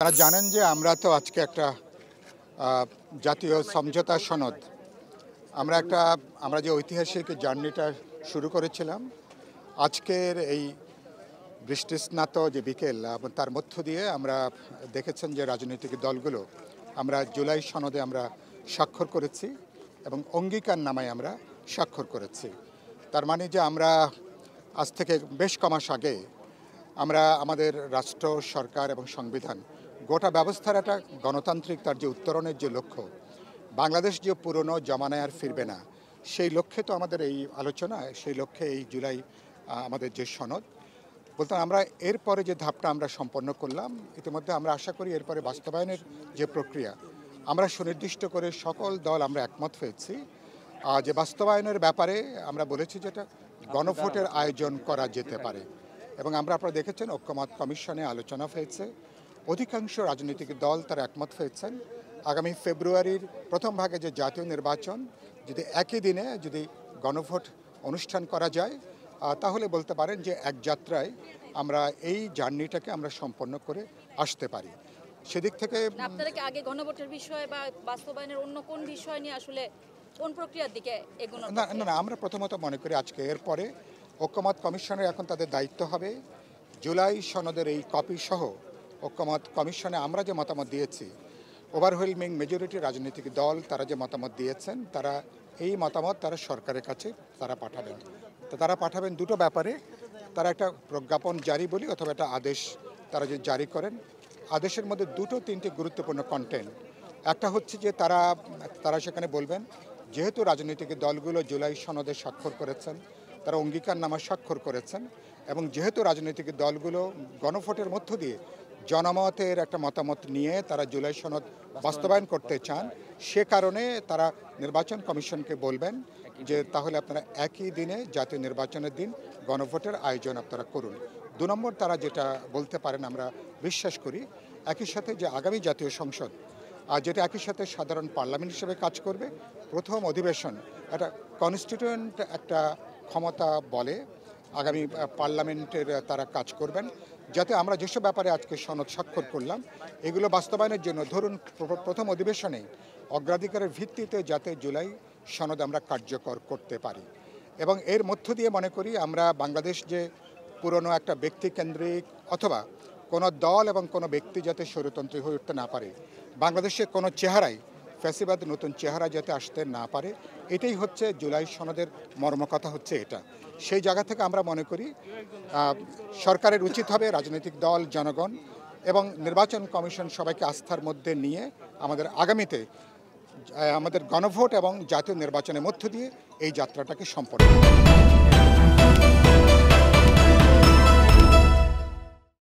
আপনারা জানেন যে আমরা তো আজকে একটা জাতীয় সমঝোতা সনদ আমরা যে ঐতিহাসিক জার্নিটা শুরু করেছিলাম আজকের এই বৃষ্টিস্নাত যে বিকেল এবং তার মধ্য দিয়ে আমরা দেখেছেন যে রাজনৈতিক দলগুলো আমরা জুলাই সনদে আমরা স্বাক্ষর করেছি এবং অঙ্গীকারনামায় আমরা স্বাক্ষর করেছি। তার মানে যে আমরা আজ থেকে বেশ কমাস আগে আমরা আমাদের রাষ্ট্র সরকার এবং সংবিধান গোটা ব্যবস্থার একটা গণতান্ত্রিক তার যে উত্তরণের যে লক্ষ্য, বাংলাদেশ যে পুরনো জমানায় আর ফিরবে না, সেই লক্ষ্যে তো আমাদের এই আলোচনা, সেই লক্ষ্যে এই জুলাই আমাদের যে সনদ বলতে আমরা এরপরে যে ধাপটা আমরা সম্পন্ন করলাম, ইতিমধ্যে আমরা আশা করি এরপরে বাস্তবায়নের যে প্রক্রিয়া আমরা সুনির্দিষ্ট করে সকল দল আমরা একমত হয়েছি যে বাস্তবায়নের ব্যাপারে আমরা বলেছি যেটা গণভোটের আয়োজন করা যেতে পারে। এবং আপনারা দেখেছেন ঐক্যমত কমিশনে আলোচনা হয়েছে, অধিকাংশ রাজনৈতিক দল তারা একমত হয়েছেন আগামী ফেব্রুয়ারির প্রথম ভাগে যে জাতীয় নির্বাচন যদি একই দিনে যদি গণভোট অনুষ্ঠান করা যায় তাহলে বলতে পারেন যে এক যাত্রায় আমরা এই জার্নিটাকে আমরা সম্পন্ন করে আসতে পারি। সেদিক থেকে আপনারা কি আগে গণভোটের বিষয় বা বাস্তবায়নের অন্য কোন বিষয় নিয়ে আসলে কোন প্রক্রিয়ার দিকে এগোনো? না, আমরা প্রথমত মনে করি আজকে এরপরে ঐক্যমত কমিশনের এখন তাদের দায়িত্ব হবে জুলাই সনদের এই কপি সহ ঐক্যমত কমিশনে আমরা যে মতামত দিয়েছি, ওভারওয়েলমিং মেজরিটি রাজনৈতিক দল তারা যে মতামত দিয়েছেন, তারা এই মতামত তারা সরকারের কাছে তারা পাঠাবেন দুটো ব্যাপারে। তারা একটা প্রজ্ঞাপন জারি বলি অথবা একটা আদেশ তারা যে জারি করেন, আদেশের মধ্যে তিনটি গুরুত্বপূর্ণ কন্টেন্ট। একটা হচ্ছে যে তারা সেখানে বলবেন যেহেতু রাজনৈতিক দলগুলো জুলাই সনদে স্বাক্ষর করেছেন, তারা অঙ্গীকারনামা স্বাক্ষর করেছেন এবং যেহেতু রাজনৈতিক দলগুলো গণভোটের মধ্য দিয়ে জনমতের একটা মতামত নিয়ে তারা জুলাই সনদ বাস্তবায়ন করতে চান, সে কারণে তারা নির্বাচন কমিশনকে বলবেন যে তাহলে আপনারা একই দিনে জাতীয় নির্বাচনের দিন গণভোটের আয়োজন আপনারা করুন। 2 নম্বর তারা যেটা বলতে পারেন আমরা বিশ্বাস করি একই সাথে যে আগামী জাতীয় সংসদ যেটা একই সাথে সাধারণ পার্লামেন্ট হিসেবে কাজ করবে, প্রথম অধিবেশন একটা কনস্টিটিউয়েন্ট একটা ক্ষমতা বলে আগামী পার্লামেন্টের তারা কাজ করবেন, যাতে আমরা যেসব ব্যাপারে আজকে সনদ স্বাক্ষর করলাম এগুলো বাস্তবায়নের জন্য ধরুন প্রথম অধিবেশনে অগ্রাধিকারের ভিত্তিতে যাতে জুলাই সনদ আমরা কার্যকর করতে পারি। এবং এর মধ্য দিয়ে মনে করি আমরা বাংলাদেশ যে পুরনো একটা ব্যক্তিকেন্দ্রিক অথবা কোনো দল এবং কোনো ব্যক্তি যাতে স্বৈরতন্ত্রী হয়ে উঠতে না পারে, বাংলাদেশের কোনো চেহারাই ফ্যাসিবাদ নতুন চেহারা যাতে আসতে না পারে, এটাই হচ্ছে জুলাই সনদের মর্মকথা হচ্ছে এটা। সেই জায়গা থেকে আমরা মনে করি সরকারের উচিত হবে রাজনৈতিক দল, জনগণ এবং নির্বাচন কমিশন সবাইকে আস্থার মধ্যে নিয়ে আমাদের আগামীতে আমাদের গণভোট এবং জাতীয় নির্বাচনের মধ্য দিয়ে এই যাত্রাটাকে সম্পন্ন